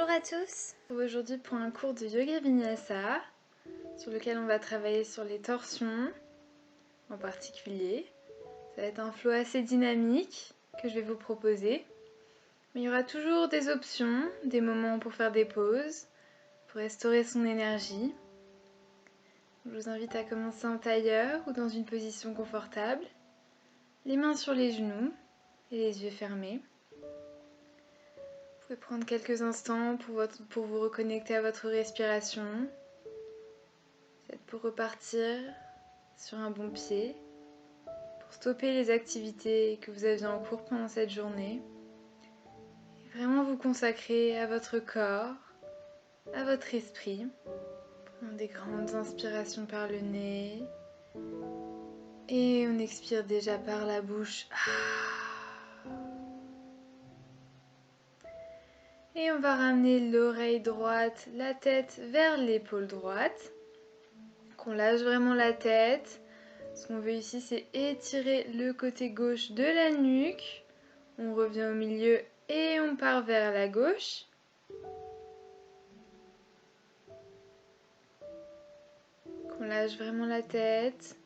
Bonjour à tous. Aujourd'hui pour un cours de Yoga Vinyasa sur lequel on va travailler sur les torsions en particulier. Ça va être un flow assez dynamique que je vais vous proposer. Mais il y aura toujours des options, des moments pour faire des pauses, pour restaurer son énergie. Je vous invite à commencer en tailleur ou dans une position confortable, les mains sur les genoux et les yeux fermés. Vous pouvez prendre quelques instants pour vous reconnecter à votre respiration. Peut-être pour repartir sur un bon pied, pour stopper les activités que vous aviez en cours pendant cette journée. Et vraiment vous consacrer à votre corps, à votre esprit. Prenons des grandes inspirations par le nez. Et on expire déjà par la bouche. Et on va ramener l'oreille droite, la tête vers l'épaule droite. Qu'on lâche vraiment la tête. Ce qu'on veut ici, c'est étirer le côté gauche de la nuque. On revient au milieu et on part vers la gauche. Qu'on lâche vraiment la tête.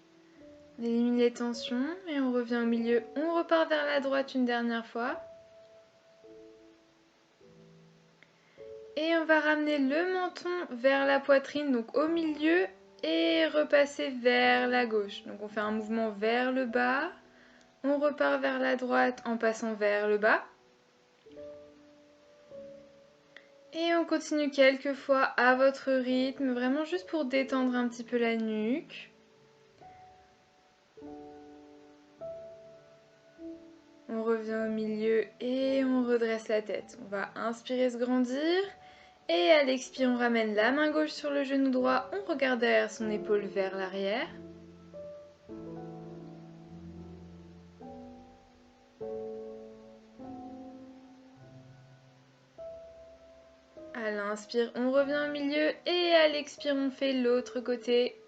On élimine les tensions et on revient au milieu. On repart vers la droite une dernière fois. Et on va ramener le menton vers la poitrine, donc au milieu, et repasser vers la gauche. Donc on fait un mouvement vers le bas. On repart vers la droite en passant vers le bas. Et on continue quelques fois à votre rythme, vraiment juste pour détendre un petit peu la nuque. On revient au milieu et on redresse la tête. On va inspirer, se grandir. Et à l'expire, on ramène la main gauche sur le genou droit. On regarde derrière son épaule vers l'arrière. À l'inspire, on revient au milieu. Et à l'expire, on fait l'autre côté.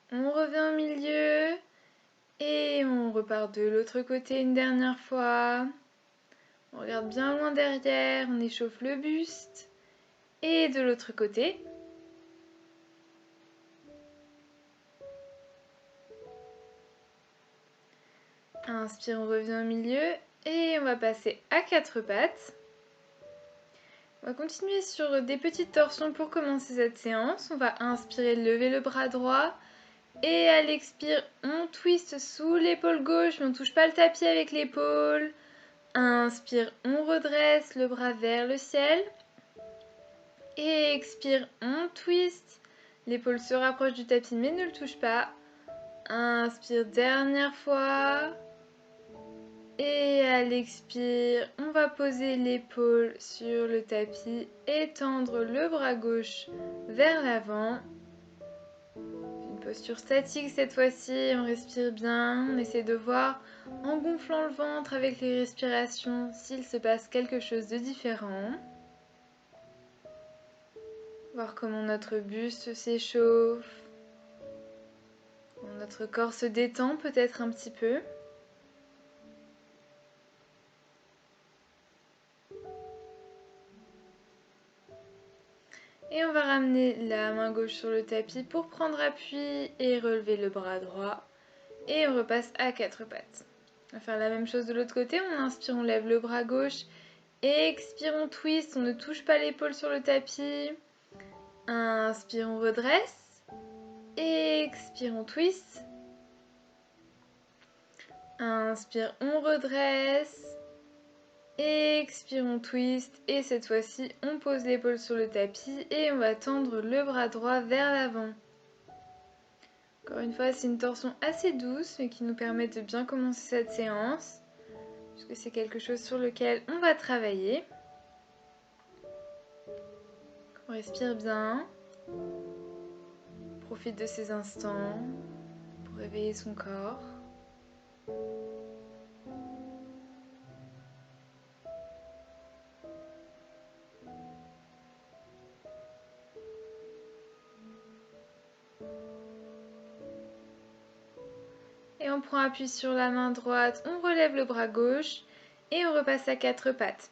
On revient au milieu. Et on repart de l'autre côté une dernière fois. On regarde bien loin derrière, on échauffe le buste. Et de l'autre côté. Inspire, on revient au milieu. Et on va passer à quatre pattes. On va continuer sur des petites torsions pour commencer cette séance. On va inspirer, lever le bras droit. Et à l'expire, on twiste sous l'épaule gauche, mais on ne touche pas le tapis avec l'épaule. Inspire, on redresse le bras vers le ciel. Et expire, on twist. L'épaule se rapproche du tapis, mais ne le touche pas. Inspire, dernière fois. Et à l'expire, on va poser l'épaule sur le tapis, étendre le bras gauche vers l'avant. Une posture statique cette fois-ci, on respire bien, on essaie de voir en gonflant le ventre avec les respirations s'il se passe quelque chose de différent. Voir comment notre buste s'échauffe, comment notre corps se détend peut-être un petit peu. Et on va ramener la main gauche sur le tapis pour prendre appui et relever le bras droit. Et on repasse à quatre pattes. On va faire la même chose de l'autre côté. On inspire, on lève le bras gauche. Expire, on twist. On ne touche pas l'épaule sur le tapis. Inspire, on redresse. Expire, on twist. Inspire, on redresse. Expire, on twist. Et cette fois-ci, on pose l'épaule sur le tapis et on va tendre le bras droit vers l'avant. Encore une fois, c'est une torsion assez douce, mais qui nous permet de bien commencer cette séance, puisque c'est quelque chose sur lequel on va travailler. On respire bien. Profite de ces instants pour réveiller son corps. on prend appui sur la main droite, on relève le bras gauche et on repasse à 4 pattes.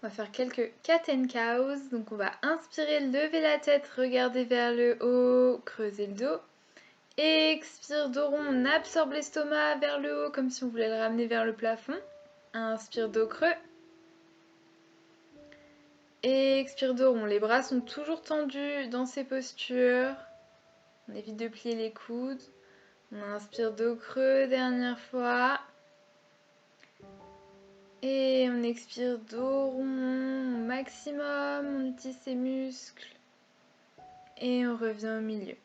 On va faire quelques cat and cows. Donc on va inspirer, lever la tête, regarder vers le haut, creuser le dos. Expire, dos rond, on absorbe l'estomac vers le haut comme si on voulait le ramener vers le plafond. Inspire, dos creux. Expire, dos rond. Les bras sont toujours tendus dans ces postures. On évite de plier les coudes. On inspire, dos creux, dernière fois. Et on expire, dos rond au maximum. On utilise ses muscles. Et on revient au milieu.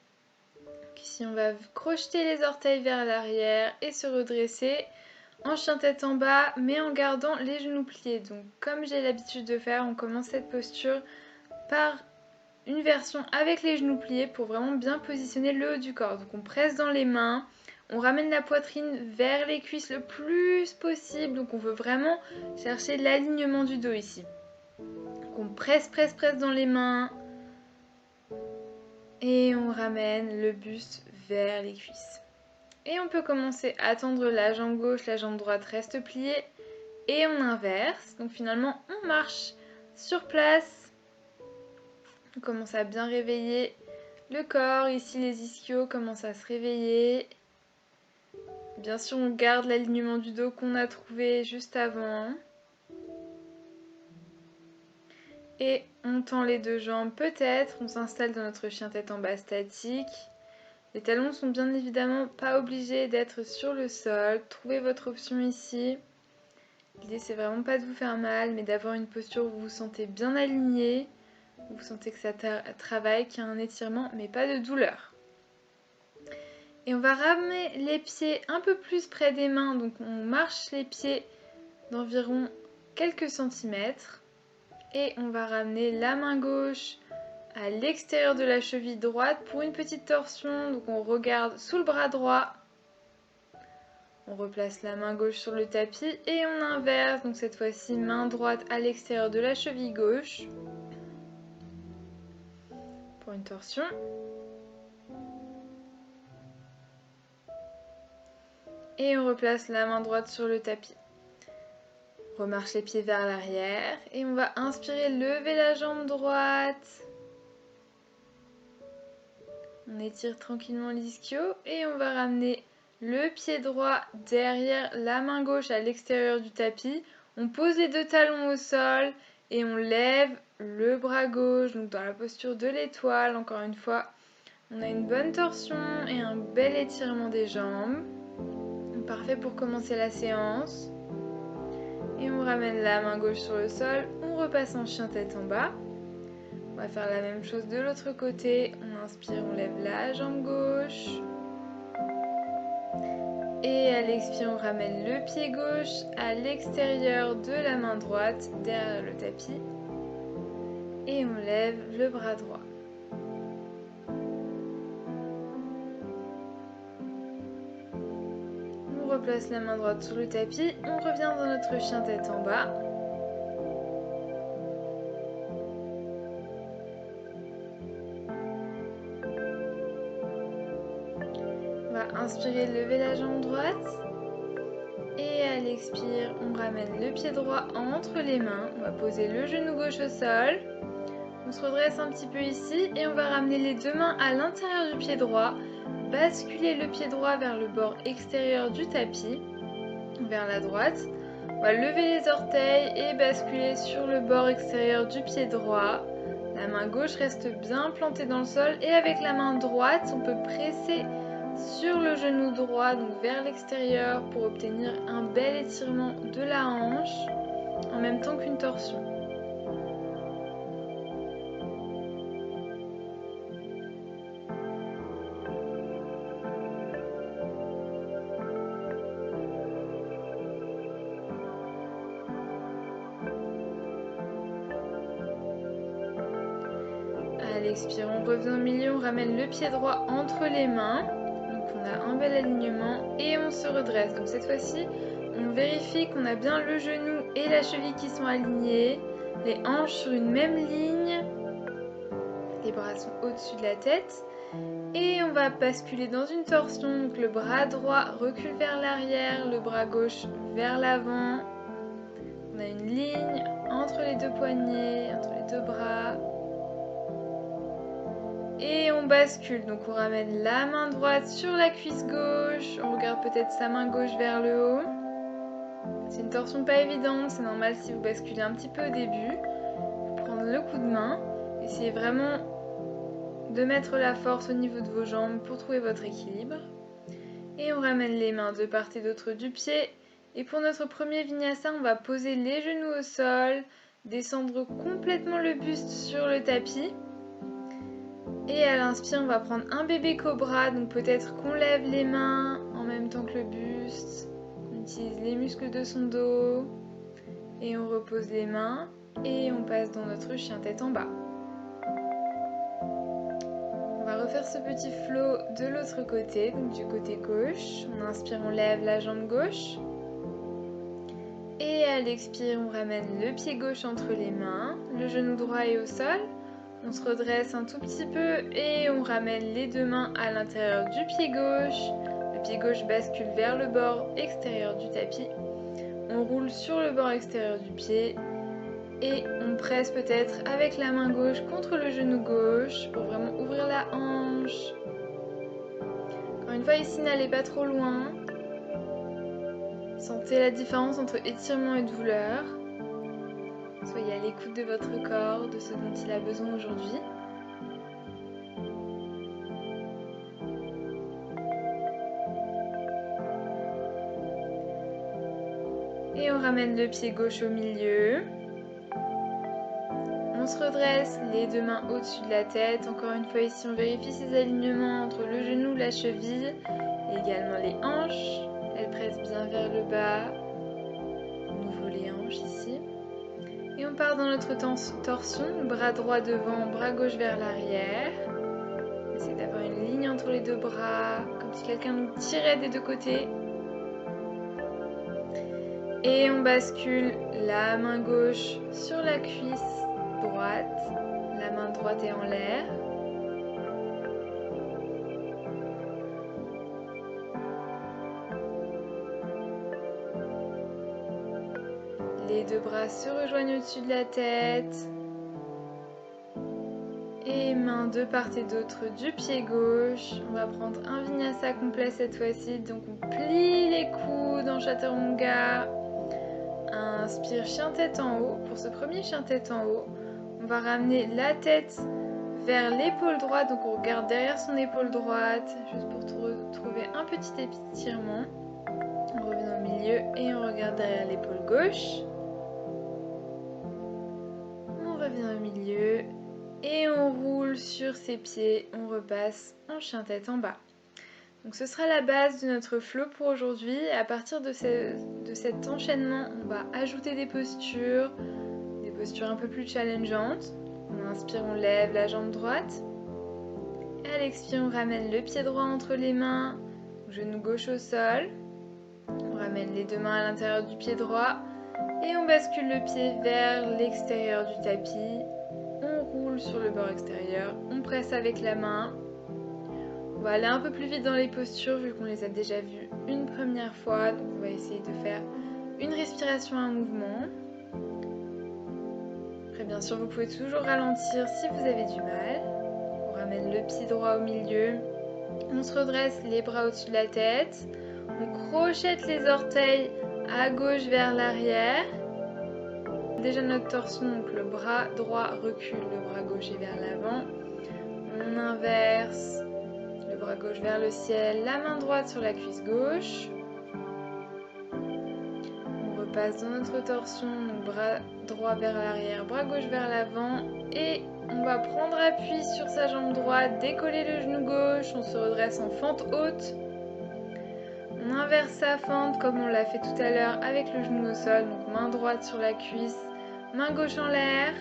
Donc ici, on va crocheter les orteils vers l'arrière et se redresser en chien tête en bas, mais en gardant les genoux pliés. Donc, comme j'ai l'habitude de faire, on commence cette posture par une version avec les genoux pliés pour vraiment bien positionner le haut du corps. Donc, on presse dans les mains, on ramène la poitrine vers les cuisses le plus possible. Donc, on veut vraiment chercher l'alignement du dos ici. Donc, on presse dans les mains. Et on ramène le buste vers les cuisses. Et on peut commencer à tendre la jambe gauche, la jambe droite reste pliée. Et on inverse. Donc finalement, on marche sur place. On commence à bien réveiller le corps. Ici, les ischios commencent à se réveiller. Bien sûr, on garde l'alignement du dos qu'on a trouvé juste avant. Et on tend les deux jambes peut-être. On s'installe dans notre chien tête en bas statique. Les talons sont bien évidemment pas obligés d'être sur le sol. Trouvez votre option ici. L'idée c'est vraiment pas de vous faire mal, mais d'avoir une posture où vous vous sentez bien aligné, où vous sentez que ça travaille, qu'il y a un étirement, mais pas de douleur. Et on va ramener les pieds un peu plus près des mains, donc on marche les pieds d'environ quelques centimètres. Et on va ramener la main gauche à l'extérieur de la cheville droite pour une petite torsion. Donc on regarde sous le bras droit. On replace la main gauche sur le tapis et on inverse. Donc cette fois-ci, main droite à l'extérieur de la cheville gauche. Pour une torsion. Et on replace la main droite sur le tapis. On remarche les pieds vers l'arrière. Et on va inspirer, lever la jambe droite. On étire tranquillement l'ischio et on va ramener le pied droit derrière la main gauche à l'extérieur du tapis. On pose les deux talons au sol et on lève le bras gauche, donc dans la posture de l'étoile. Encore une fois, on a une bonne torsion et un bel étirement des jambes. Parfait pour commencer la séance. Et on ramène la main gauche sur le sol, on repasse en chien tête en bas. On va faire la même chose de l'autre côté. On inspire, on lève la jambe gauche. Et à l'expire, on ramène le pied gauche à l'extérieur de la main droite, derrière le tapis. Et on lève le bras droit. On replace la main droite sur le tapis. On revient dans notre chien tête en bas. Inspirez, levez la jambe droite. Et à l'expire, on ramène le pied droit entre les mains. On va poser le genou gauche au sol. On se redresse un petit peu ici et on va ramener les deux mains à l'intérieur du pied droit. Basculer le pied droit vers le bord extérieur du tapis, vers la droite. On va lever les orteils et basculer sur le bord extérieur du pied droit. La main gauche reste bien plantée dans le sol et avec la main droite, on peut presser sur le genou droit, donc vers l'extérieur, pour obtenir un bel étirement de la hanche en même temps qu'une torsion. À l'expire, on revient au milieu, on ramène le pied droit entre les mains. On a un bel alignement et on se redresse. Donc cette fois-ci, on vérifie qu'on a bien le genou et la cheville qui sont alignés, les hanches sur une même ligne, les bras sont au-dessus de la tête Et on va basculer dans une torsion, donc le bras droit recule vers l'arrière, le bras gauche vers l'avant. On a une ligne entre les deux poignets, entre les deux bras. Et on bascule, donc on ramène la main droite sur la cuisse gauche, on regarde peut-être sa main gauche vers le haut. C'est une torsion pas évidente, c'est normal si vous basculez un petit peu au début. Prendre le coup de main, essayez vraiment de mettre la force au niveau de vos jambes pour trouver votre équilibre. Et on ramène les mains de part et d'autre du pied. Et pour notre premier vinyasa, on va poser les genoux au sol, descendre complètement le buste sur le tapis. Et à l'inspire, on va prendre un bébé cobra, donc peut-être qu'on lève les mains en même temps que le buste. On utilise les muscles de son dos. Et on repose les mains et on passe dans notre chien tête en bas. On va refaire ce petit flow de l'autre côté, donc du côté gauche. On inspire, on lève la jambe gauche. Et à l'expire, on ramène le pied gauche entre les mains, le genou droit est au sol. On se redresse un tout petit peu et on ramène les deux mains à l'intérieur du pied gauche. Le pied gauche bascule vers le bord extérieur du tapis. On roule sur le bord extérieur du pied et on presse peut-être avec la main gauche contre le genou gauche pour vraiment ouvrir la hanche. Encore une fois, ici, n'allez pas trop loin. Sentez la différence entre étirement et douleur. Soyez à l'écoute de votre corps, de ce dont il a besoin aujourd'hui. Et on ramène le pied gauche au milieu. On se redresse, les deux mains au-dessus de la tête. Encore une fois ici, on vérifie ces alignements entre le genou, la cheville et également les hanches. Elles pressent bien vers le bas. On ouvre les hanches ici. Et on part dans notre torsion, bras droit devant, bras gauche vers l'arrière. Essayez d'avoir une ligne entre les deux bras, comme si quelqu'un nous tirait des deux côtés. Et on bascule la main gauche sur la cuisse droite, la main droite est en l'air. Les deux bras se rejoignent au-dessus de la tête. Et mains de part et d'autre du pied gauche. On va prendre un vinyasa complet cette fois-ci. Donc on plie les coudes en chaturanga. Inspire, chien tête en haut. Pour ce premier chien tête en haut, on va ramener la tête vers l'épaule droite. Donc on regarde derrière son épaule droite, juste pour trouver un petit étirement. On revient au milieu et on regarde derrière l'épaule gauche. On revient au milieu et on roule sur ses pieds. On repasse en chien tête en bas. Donc ce sera la base de notre flow pour aujourd'hui. À partir de cet enchaînement, on va ajouter des postures un peu plus challengeantes. On inspire, on lève la jambe droite. À l'expire, on ramène le pied droit entre les mains, genou gauche au sol. On ramène les deux mains à l'intérieur du pied droit et on bascule le pied vers l'extérieur du tapis. On roule sur le bord extérieur, on presse avec la main. On va aller un peu plus vite dans les postures vu qu'on les a déjà vues une première fois. Donc on va essayer de faire une respiration à un mouvement. Après bien sûr vous pouvez toujours ralentir si vous avez du mal. On ramène le pied droit au milieu. On se redresse les bras au-dessus de la tête. On crochette les orteils à gauche vers l'arrière. Déjà notre torsion, donc le bras droit recule, le bras gauche est vers l'avant. On inverse. Le bras gauche vers le ciel, la main droite sur la cuisse gauche. On repasse dans notre torsion, donc bras droit vers l'arrière, bras gauche vers l'avant. Et on va prendre appui sur sa jambe droite, décoller le genou gauche, on se redresse en fente haute. On inverse sa fente comme on l'a fait tout à l'heure avec le genou au sol, donc main droite sur la cuisse, main gauche en l'air.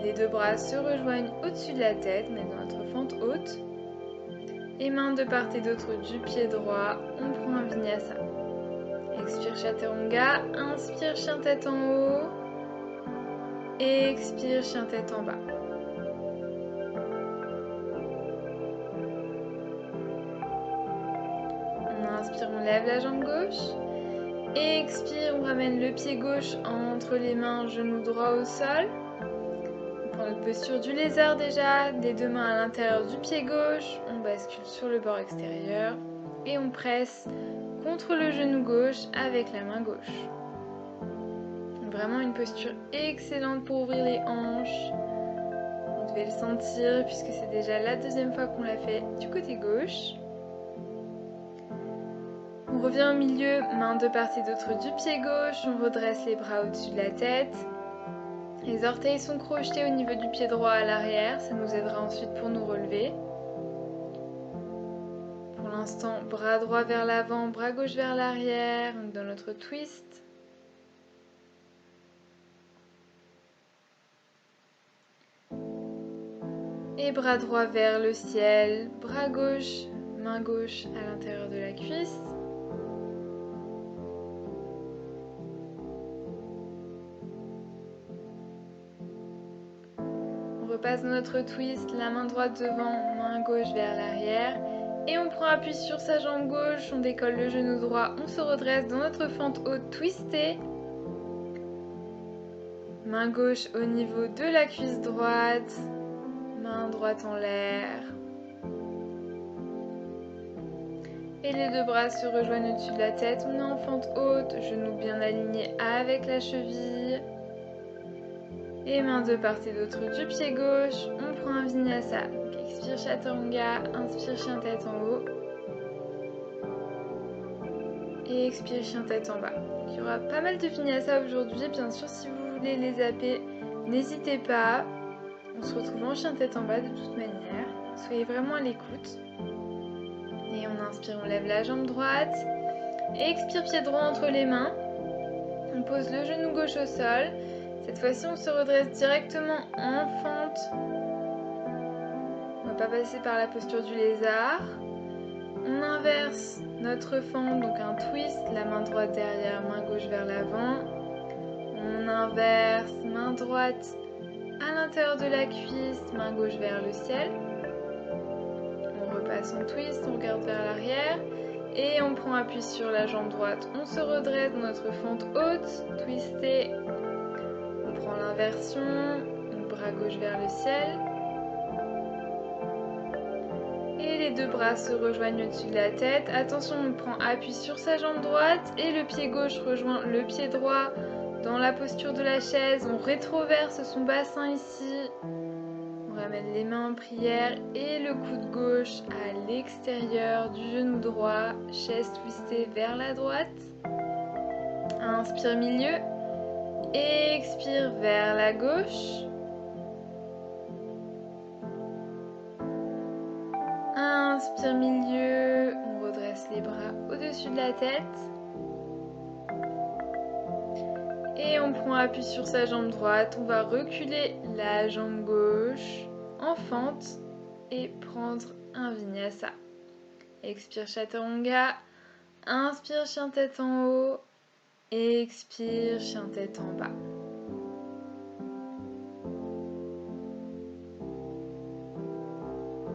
Les deux bras se rejoignent au-dessus de la tête, mais dans notre fente haute. Et mains de part et d'autre du pied droit, on prend un vinyasa. Expire chaturanga, inspire chien tête en haut. Expire, chien tête en bas. On inspire, on lève la jambe gauche. Expire, on ramène le pied gauche entre les mains, genou droit au sol. On prend notre posture du lézard déjà, des deux mains à l'intérieur du pied gauche. On bascule sur le bord extérieur et on presse contre le genou gauche avec la main gauche. Vraiment une posture excellente pour ouvrir les hanches. Vous devez le sentir puisque c'est déjà la deuxième fois qu'on l'a fait du côté gauche. On revient au milieu, main de part et d'autre du pied gauche. On redresse les bras au-dessus de la tête. Les orteils sont crochetés au niveau du pied droit à l'arrière. Ça nous aidera ensuite pour nous relever. Pour l'instant, bras droit vers l'avant, bras gauche vers l'arrière. Dans notre twist. Et bras droit vers le ciel, bras gauche, main gauche à l'intérieur de la cuisse. On repasse dans notre twist, la main droite devant, main gauche vers l'arrière. Et on prend appui sur sa jambe gauche, on décolle le genou droit, on se redresse dans notre fente haute twistée. Main gauche au niveau de la cuisse droite. Main droite en l'air. Et les deux bras se rejoignent au-dessus de la tête. On est en fente haute, genoux bien alignés avec la cheville. Et mains de part et d'autre du pied gauche. On prend un vinyasa. Donc expire chaturanga, inspire chien tête en haut. Et expire chien tête en bas. Donc, il y aura pas mal de vinyasa aujourd'hui. Bien sûr, si vous voulez les zapper, n'hésitez pas. On se retrouve en chien tête en bas de toute manière. Soyez vraiment à l'écoute. Et on inspire, on lève la jambe droite. Et expire, pied droit entre les mains. On pose le genou gauche au sol. Cette fois-ci, on se redresse directement en fente. On ne va pas passer par la posture du lézard. On inverse notre fente, donc un twist. La main droite derrière, main gauche vers l'avant. On inverse, main droite à l'intérieur de la cuisse, main gauche vers le ciel. On repasse en twist, on regarde vers l'arrière et on prend appui sur la jambe droite. On se redresse dans notre fente haute, twistée. On prend l'inversion, bras gauche vers le ciel. Et les deux bras se rejoignent au-dessus de la tête. Attention, on prend appui sur sa jambe droite et le pied gauche rejoint le pied droit. Dans la posture de la chaise, on rétroverse son bassin ici. On ramène les mains en prière et le coude gauche à l'extérieur du genou droit. Chaise twistée vers la droite. Inspire milieu. Expire vers la gauche. Inspire milieu. On redresse les bras au-dessus de la tête. Et on prend appui sur sa jambe droite, on va reculer la jambe gauche en fente et prendre un vinyasa. Expire chaturanga, inspire chien tête en haut, expire chien tête en bas.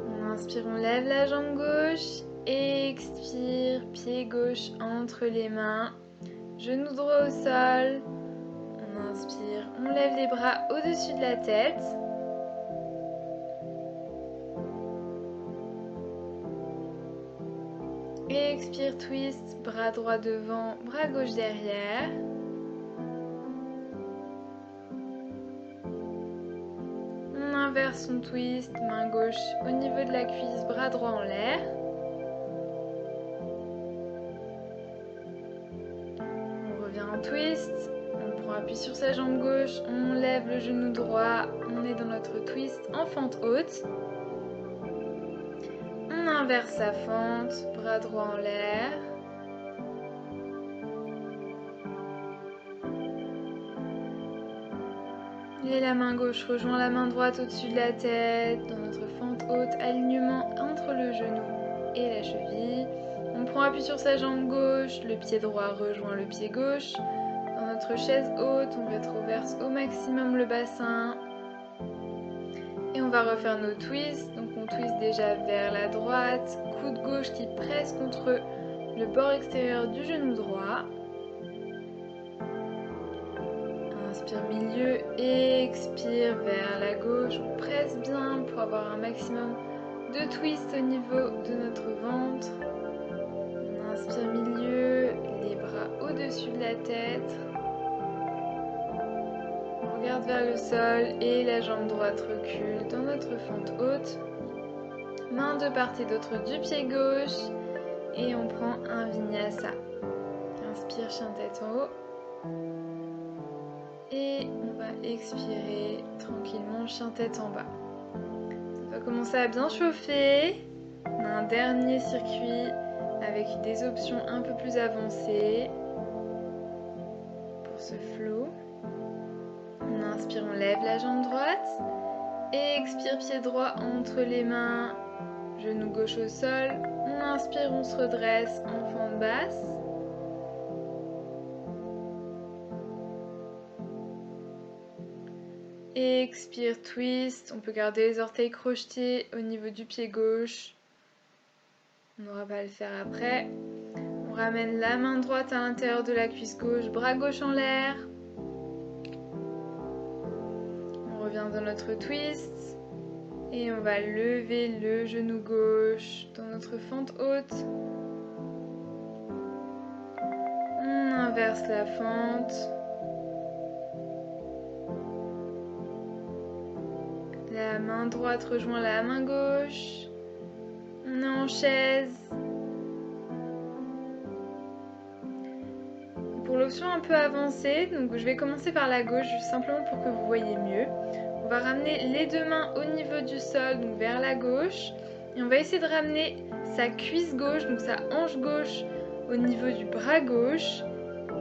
On inspire, on lève la jambe gauche, expire, pied gauche entre les mains, genou droit au sol. On inspire, on lève les bras au-dessus de la tête. Et expire, twist, bras droit devant, bras gauche derrière. On inverse son twist, main gauche au niveau de la cuisse, bras droit en l'air. On revient en twist. Appuie sur sa jambe gauche, on lève le genou droit, on est dans notre twist en fente haute. On inverse sa fente, bras droit en l'air. Et la main gauche rejoint la main droite au-dessus de la tête, dans notre fente haute, alignement entre le genou et la cheville. On prend appui sur sa jambe gauche, le pied droit rejoint le pied gauche. notre chaise haute, on rétroverse au maximum le bassin. Et on va refaire nos twists. Donc on twist déjà vers la droite, coude gauche qui presse contre le bord extérieur du genou droit. Inspire milieu, expire vers la gauche. On presse bien pour avoir un maximum de twist au niveau de notre ventre. On inspire milieu, les bras au-dessus de la tête. On regarde vers le sol et la jambe droite recule dans notre fente haute. Main de part et d'autre du pied gauche. Et on prend un vinyasa. Inspire, chien tête en haut. Et on va expirer tranquillement, chien tête en bas. Ça va commencer à bien chauffer. On a un dernier circuit avec des options un peu plus avancées pour ce flow. On inspire, on lève la jambe droite. Et expire, pied droit entre les mains, genou gauche au sol. On inspire, on se redresse en fente basse. Expire, twist. On peut garder les orteils crochetés au niveau du pied gauche. On n'aura pas à le faire après. On ramène la main droite à l'intérieur de la cuisse gauche, bras gauche en l'air. On revient dans notre twist. Et on va lever le genou gauche dans notre fente haute. On inverse la fente. La main droite rejoint la main gauche. On est en chaise. Pour l'option un peu avancée, donc je vais commencer par la gauche, juste simplement pour que vous voyez mieux. On va ramener les deux mains au niveau du sol, donc vers la gauche. Et on va essayer de ramener sa cuisse gauche, donc sa hanche gauche, au niveau du bras gauche.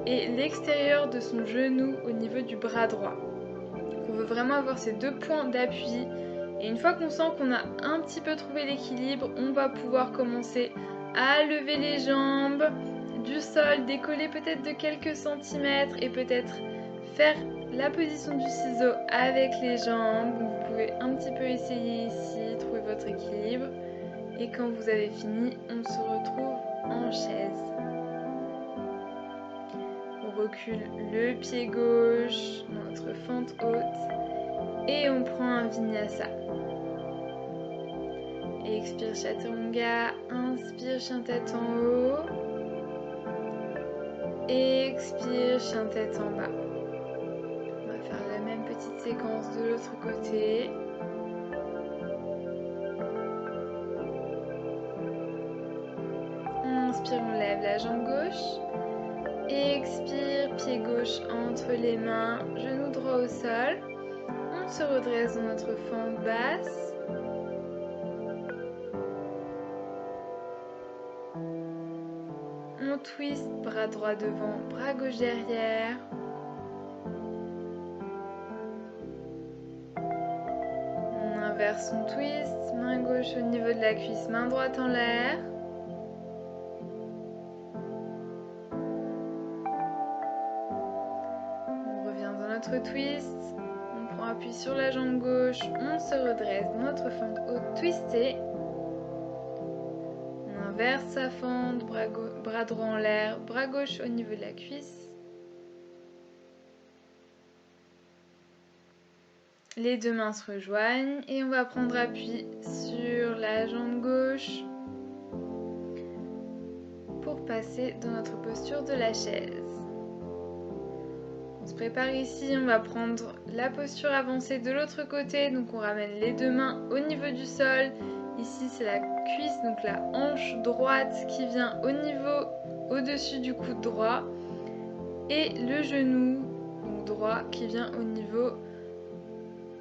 Et l'extérieur de son genou au niveau du bras droit. On veut vraiment avoir ces deux points d'appui. Et une fois qu'on sent qu'on a un petit peu trouvé l'équilibre, on va pouvoir commencer à lever les jambes du sol, décoller peut-être de quelques centimètres et peut-être faire la position du ciseau avec les jambes. Vous pouvez un petit peu essayer ici, trouver votre équilibre. Et quand vous avez fini, on se retrouve en chaise. On recule le pied gauche, notre fente haute. Et on prend un vinyasa. Expire chaturanga, inspire chien tête en haut. Expire chien tête en bas. On va faire la même petite séquence de l'autre côté. On inspire, on lève la jambe gauche. Expire, pied gauche entre les mains, genou droit au sol. On se redresse dans notre fente basse. On twist, bras droit devant, bras gauche derrière. On inverse son twist, main gauche au niveau de la cuisse, main droite en l'air. On revient dans notre twist. On prend appui sur la jambe gauche, on se redresse dans notre fente haute twistée. On inverse sa fente, bras droit en l'air, bras gauche au niveau de la cuisse. Les deux mains se rejoignent et on va prendre appui sur la jambe gauche pour passer dans notre posture de la chaise. On se prépare ici, on va prendre la posture avancée de l'autre côté, donc on ramène les deux mains au niveau du sol. Ici c'est la cuisse, donc la hanche droite qui vient au niveau, au-dessus du coude droit. Et le genou donc droit qui vient au niveau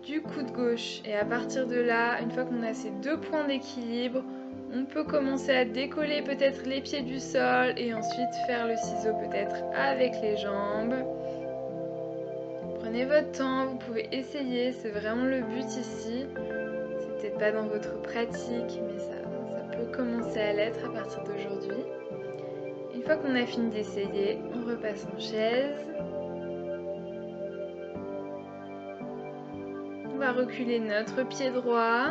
du coude gauche. Et à partir de là, une fois qu'on a ces deux points d'équilibre, on peut commencer à décoller peut-être les pieds du sol et ensuite faire le ciseau peut-être avec les jambes. Prenez votre temps, vous pouvez essayer, c'est vraiment le but ici. C'est peut-être pas dans votre pratique, mais ça peut commencer à l'être à partir d'aujourd'hui. Une fois qu'on a fini d'essayer, on repasse en chaise. va reculer notre pied droit,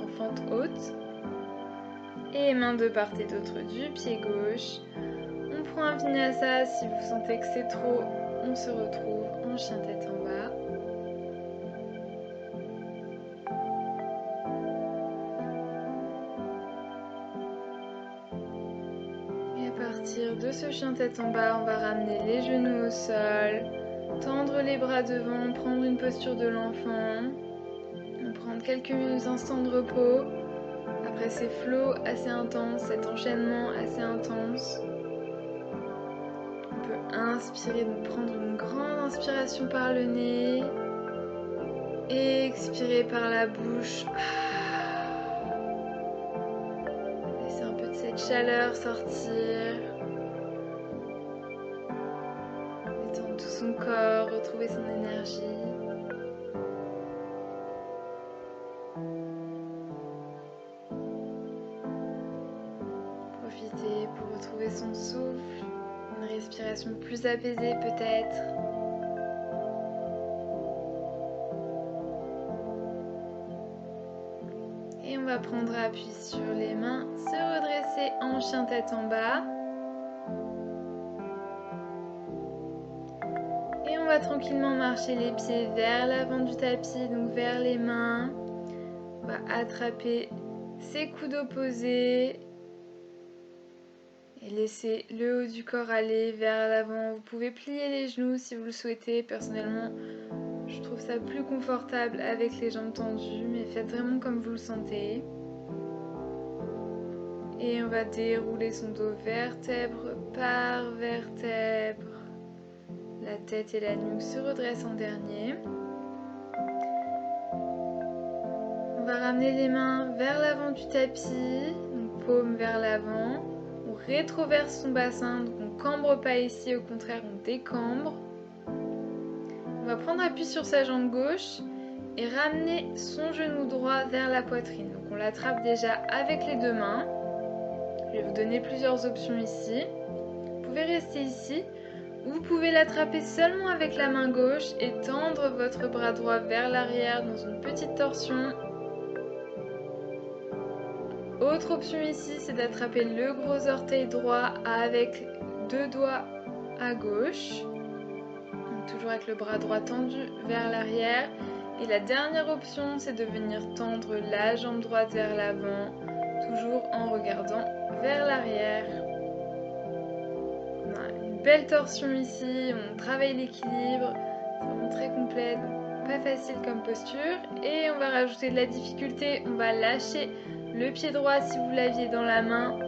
en fente haute. Et main de part et d'autre du pied gauche. On prend un vinyasa, si vous sentez que c'est trop, on se retrouve en chien tête en bas. Et à partir de ce chien tête en bas, on va ramener les genoux au sol, tendre les bras devant, prendre une posture de l'enfant. On prend quelques instants de repos. Après ces flots assez intenses, cet enchaînement assez intense. On peut inspirer, donc prendre une grande inspiration par le nez. Et expirer par la bouche. Laissez un peu de cette chaleur sortir. Détendre tout son corps, retrouver son énergie. Profitez pour retrouver son souffle, une respiration plus apaisée peut-être. Et on va prendre appui sur les mains, se redresser en chien tête en bas. Et on va tranquillement marcher les pieds vers l'avant du tapis, donc vers les mains. On va attraper ses coudes opposés et laisser le haut du corps aller vers l'avant. Vous pouvez plier les genoux si vous le souhaitez. Personnellement, je trouve ça plus confortable avec les jambes tendues, mais faites vraiment comme vous le sentez. Et on va dérouler son dos vertèbre par vertèbre. La tête et la nuque se redressent en dernier. On va ramener les mains vers l'avant du tapis, donc paume vers l'avant. On rétroverse son bassin, donc on ne cambre pas ici, au contraire on décambre. On va prendre appui sur sa jambe gauche et ramener son genou droit vers la poitrine. Donc on l'attrape déjà avec les deux mains. Je vais vous donner plusieurs options ici. Vous pouvez rester ici. Vous pouvez l'attraper seulement avec la main gauche et tendre votre bras droit vers l'arrière dans une petite torsion. Autre option ici, c'est d'attraper le gros orteil droit avec deux doigts à gauche. Donc, toujours avec le bras droit tendu vers l'arrière. Et la dernière option, c'est de venir tendre la jambe droite vers l'avant, toujours en regardant vers l'arrière. On a une belle torsion ici, on travaille l'équilibre, c'est vraiment très complet, donc pas facile comme posture. Et on va rajouter de la difficulté, on va lâcher le pied droit si vous l'aviez dans la main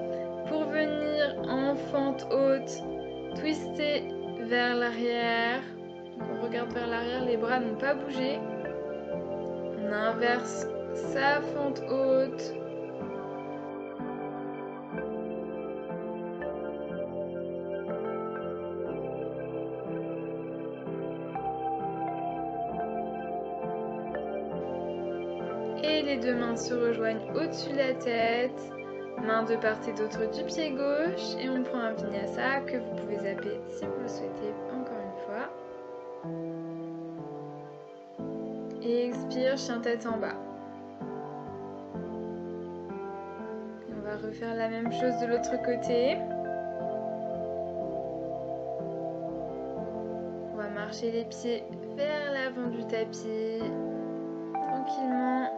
pour venir en fente haute, twister vers l'arrière. Donc on regarde vers l'arrière, les bras n'ont pas bougé. On inverse sa fente haute. Et les deux mains se rejoignent au-dessus de la tête. Mains de part et d'autre du pied gauche. Et on prend un vinyasa que vous pouvez zapper si vous le souhaitez encore une fois. Et expire, chien tête en bas. Et on va refaire la même chose de l'autre côté. On va marcher les pieds vers l'avant du tapis. Tranquillement.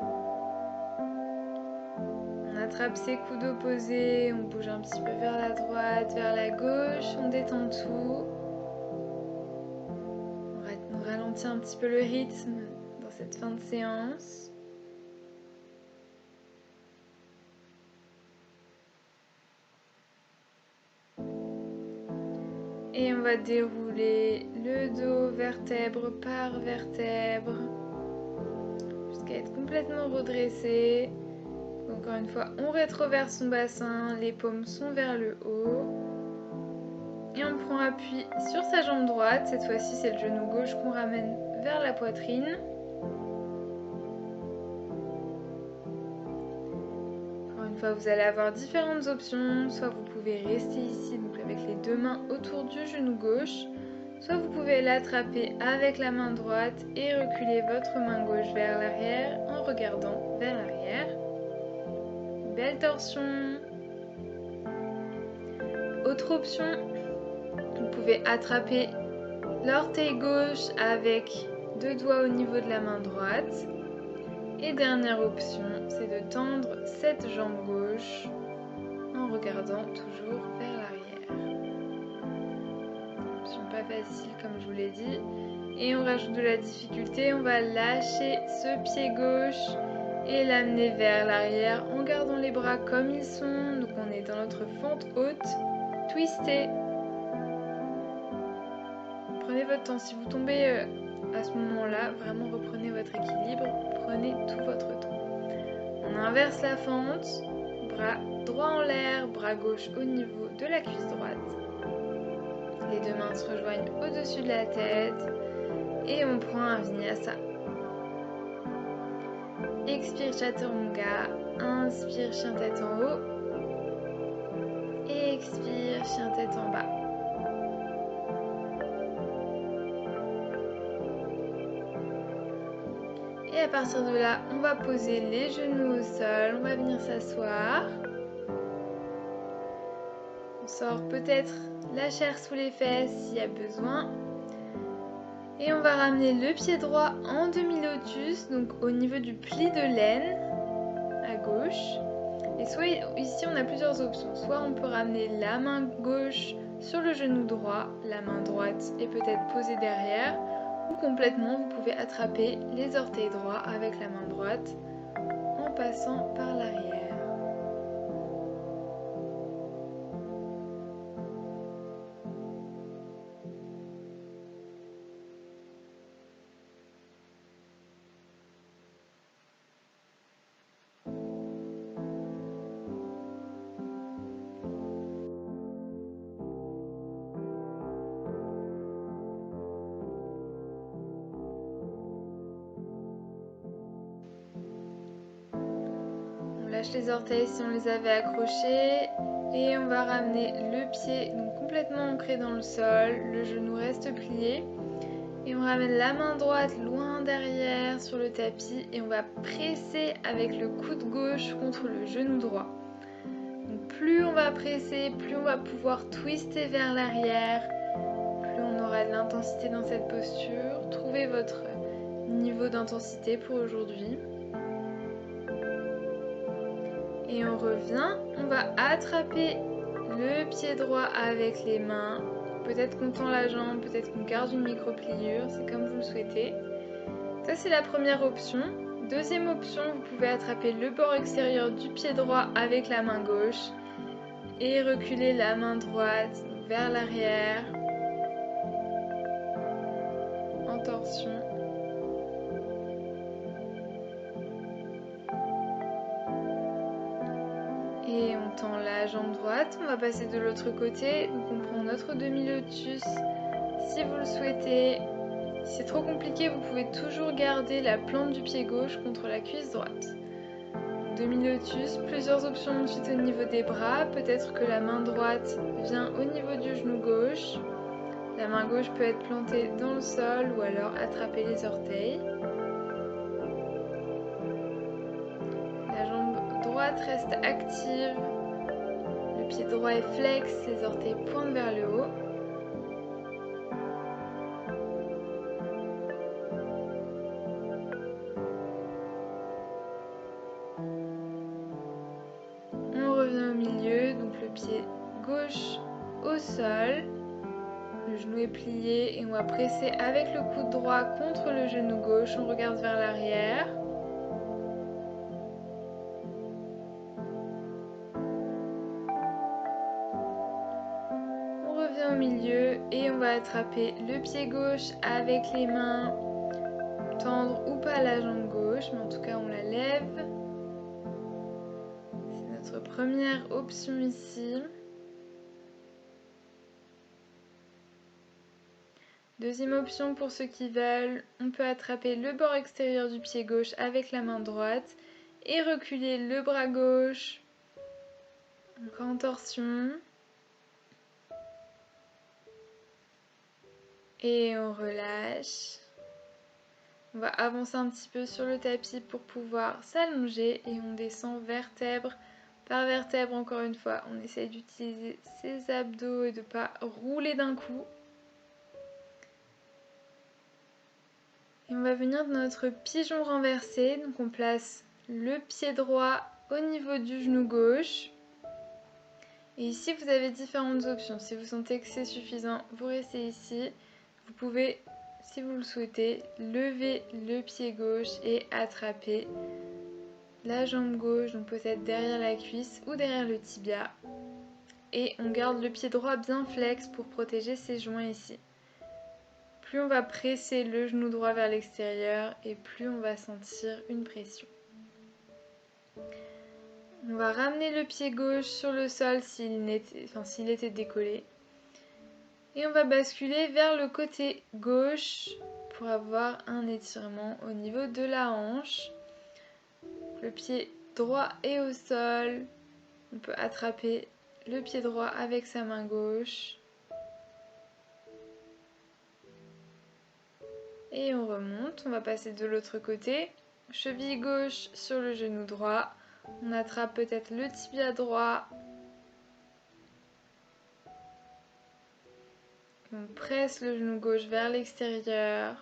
On attrape ses coudes opposés, on bouge un petit peu vers la droite, vers la gauche, on détend tout. On ralentit un petit peu le rythme dans cette fin de séance. Et on va dérouler le dos vertèbre par vertèbre jusqu'à être complètement redressé. Encore une fois, on rétroverse son bassin, les paumes sont vers le haut. Et on prend appui sur sa jambe droite. Cette fois-ci, c'est le genou gauche qu'on ramène vers la poitrine. Encore une fois, vous allez avoir différentes options. Soit vous pouvez rester ici, donc avec les deux mains autour du genou gauche. soit vous pouvez l'attraper avec la main droite et reculer votre main gauche vers l'arrière en regardant vers l'arrière. Belle torsion. Autre option, vous pouvez attraper l'orteil gauche avec 2 doigts au niveau de la main droite. Et dernière option, c'est de tendre cette jambe gauche en regardant toujours vers l'arrière. Option pas facile comme je vous l'ai dit. Et on rajoute de la difficulté, on va lâcher ce pied gauche et l'amener vers l'arrière en gardant les bras comme ils sont. Donc on est dans notre fente haute, twistez. Prenez votre temps, si vous tombez à ce moment-là, vraiment reprenez votre équilibre, prenez tout votre temps. On inverse la fente, bras droit en l'air, bras gauche au niveau de la cuisse droite. Les deux mains se rejoignent au-dessus de la tête et on prend un vinyasa. Expire chaturanga, inspire chien tête en haut, et expire chien tête en bas. Et à partir de là, on va poser les genoux au sol, on va venir s'asseoir. On sort peut-être la chair sous les fesses s'il y a besoin. Et on va ramener le pied droit en demi-lotus, donc au niveau du pli de l'aine, à gauche. Et soit ici on a plusieurs options, soit on peut ramener la main gauche sur le genou droit, la main droite est peut-être posée derrière, ou complètement vous pouvez attraper les orteils droits avec la main droite en passant par l'arrière. On lâche les orteils si on les avait accrochés et on va ramener le pied donc complètement ancré dans le sol, le genou reste plié et on ramène la main droite loin derrière sur le tapis et on va presser avec le coude gauche contre le genou droit. Donc plus on va presser, plus on va pouvoir twister vers l'arrière, plus on aura de l'intensité dans cette posture. Trouvez votre niveau d'intensité pour aujourd'hui. Et on revient, on va attraper le pied droit avec les mains. Peut-être qu'on tend la jambe, peut-être qu'on garde une micro-pliure, c'est comme vous le souhaitez. Ça c'est la première option. Deuxième option, vous pouvez attraper le bord extérieur du pied droit avec la main gauche et reculer la main droite vers l'arrière en torsion. Et on tend la jambe droite, on va passer de l'autre côté, donc on prend notre demi-lotus si vous le souhaitez. Si c'est trop compliqué, vous pouvez toujours garder la plante du pied gauche contre la cuisse droite. Demi-lotus, plusieurs options ensuite au niveau des bras, peut-être que la main droite vient au niveau du genou gauche. La main gauche peut être plantée dans le sol ou alors attraper les orteils. La jambe droite reste active. Le pied droit est flex, les orteils pointent vers le haut. On revient au milieu, donc le pied gauche au sol. Le genou est plié et on va presser avec le coude droit contre le genou gauche. On regarde vers l'arrière. On revient au milieu et on va attraper le pied gauche avec les mains. Tendre ou pas la jambe gauche, mais en tout cas on la lève. C'est notre première option ici. Deuxième option pour ceux qui veulent, on peut attraper le bord extérieur du pied gauche avec la main droite et reculer le bras gauche. Encore en torsion. Et on relâche. On va avancer un petit peu sur le tapis pour pouvoir s'allonger et on descend vertèbre par vertèbre encore une fois. On essaye d'utiliser ses abdos et de ne pas rouler d'un coup. Et on va venir dans notre pigeon renversé. Donc on place le pied droit au niveau du genou gauche. Et ici vous avez différentes options. Si vous sentez que c'est suffisant, vous restez ici. Vous pouvez, si vous le souhaitez, lever le pied gauche et attraper la jambe gauche, donc peut-être derrière la cuisse ou derrière le tibia. Et on garde le pied droit bien flex pour protéger ses joints ici. Plus on va presser le genou droit vers l'extérieur et plus on va sentir une pression. On va ramener le pied gauche sur le sol s'il était décollé. Et on va basculer vers le côté gauche pour avoir un étirement au niveau de la hanche. Le pied droit est au sol. On peut attraper le pied droit avec sa main gauche. Et on remonte. On va passer de l'autre côté. Cheville gauche sur le genou droit. On attrape peut-être le tibia droit. On presse le genou gauche vers l'extérieur.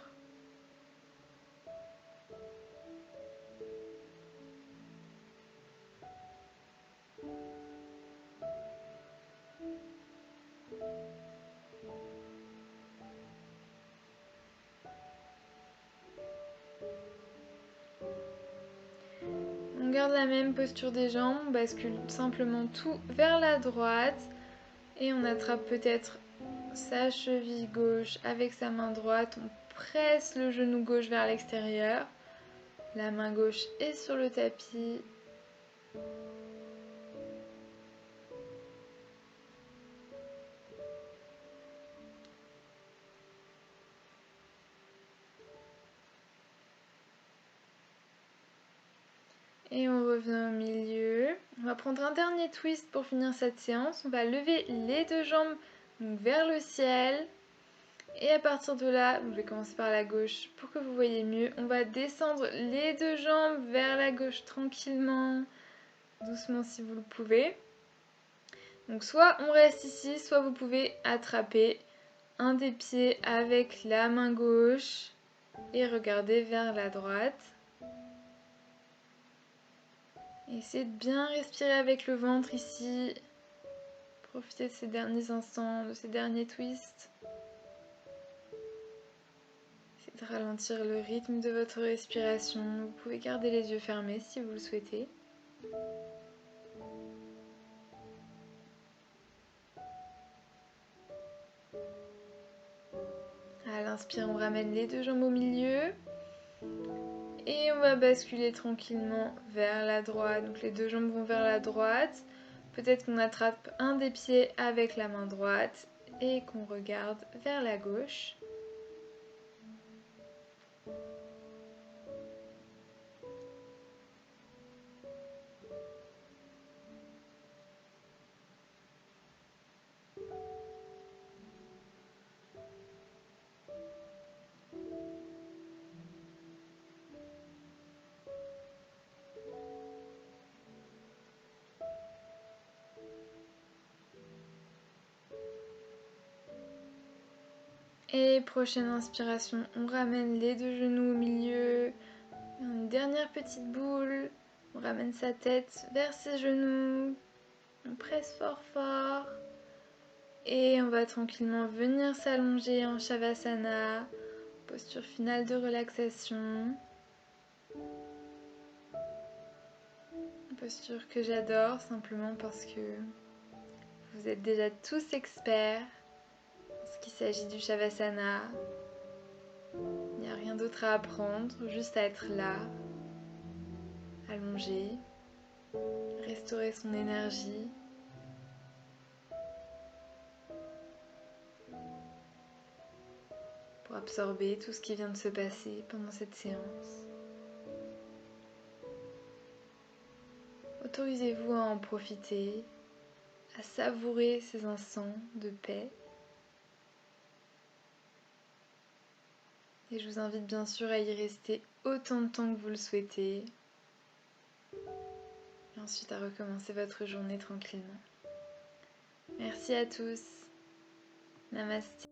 On garde la même posture des jambes, on bascule simplement tout vers la droite et on attrape peut-être sa cheville gauche avec sa main droite. On presse le genou gauche vers l'extérieur. La main gauche est sur le tapis. Et on revient au milieu. On va prendre un dernier twist pour finir cette séance. On va lever les deux jambes vers le ciel. Et à partir de là, je vais commencer par la gauche pour que vous voyez mieux. On va descendre les deux jambes vers la gauche tranquillement, doucement si vous le pouvez. Donc soit on reste ici, soit vous pouvez attraper un des pieds avec la main gauche et regarder vers la droite. Essayez de bien respirer avec le ventre ici. Profitez de ces derniers instants, de ces derniers twists. Essayez de ralentir le rythme de votre respiration. Vous pouvez garder les yeux fermés si vous le souhaitez. À l'inspire, on ramène les deux jambes au milieu. Et on va basculer tranquillement vers la droite. Donc les deux jambes vont vers la droite. Peut-être qu'on attrape un des pieds avec la main droite et qu'on regarde vers la gauche. Et prochaine inspiration, on ramène les deux genoux au milieu. Une dernière petite boule. On ramène sa tête vers ses genoux. On presse fort fort. Et on va tranquillement venir s'allonger en Shavasana. Posture finale de relaxation. Une posture que j'adore simplement parce que vous êtes déjà tous experts en ce qu'il s'agit du Shavasana. Il n'y a rien d'autre à apprendre, juste à être là, allongé, restaurer son énergie. Pour absorber tout ce qui vient de se passer pendant cette séance. Autorisez-vous à en profiter, à savourer ces instants de paix. Et je vous invite bien sûr à y rester autant de temps que vous le souhaitez. Et ensuite à recommencer votre journée tranquillement. Merci à tous. Namasté.